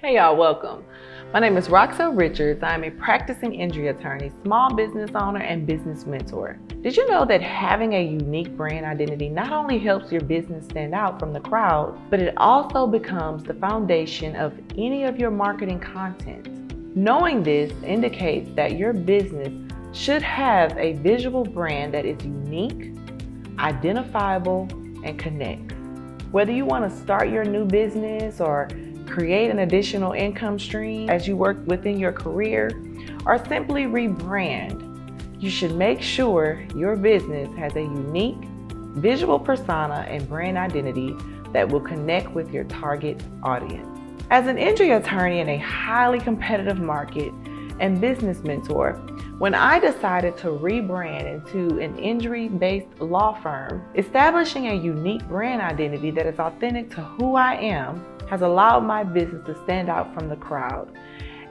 Hey y'all, welcome. My name is Roxelle Richards. I'm a practicing injury attorney, small business owner, and business mentor. Did you know that having a unique brand identity not only helps your business stand out from the crowd, but it also becomes the foundation of any of your marketing content? Knowing this indicates that your business should have a visual brand that is unique, identifiable, and connects. Whether you want to start your new business or create an additional income stream as you work within your career, or simply rebrand, you should make sure your business has a unique visual persona and brand identity that will connect with your target audience. As an injury attorney in a highly competitive market and business mentor, when I decided to rebrand into an injury-based law firm, establishing a unique brand identity that is authentic to who I am has allowed my business to stand out from the crowd.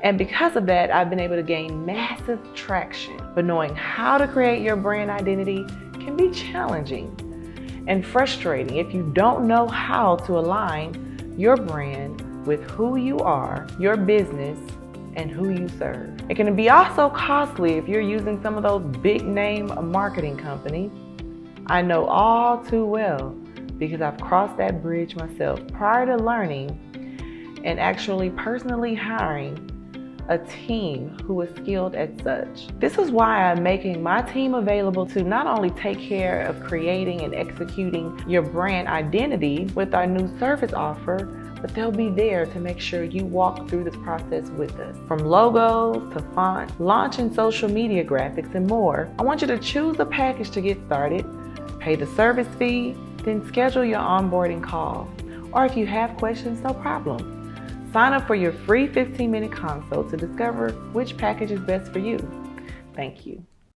And because of that, I've been able to gain massive traction. But knowing how to create your brand identity can be challenging and frustrating if you don't know how to align your brand with who you are, your business, and who you serve. It can be also costly if you're using some of those big name marketing companies. I know all too well because I've crossed that bridge myself prior to learning and actually personally hiring a team who is skilled at such. This is why I'm making my team available to not only take care of creating and executing your brand identity with our new service offer, but they'll be there to make sure you walk through this process with us. From logos to fonts, launching social media graphics, and more, I want you to choose a package to get started, pay the service fee, then schedule your onboarding call. Or if you have questions, no problem. Sign up for your free 15-minute consult to discover which package is best for you. Thank you.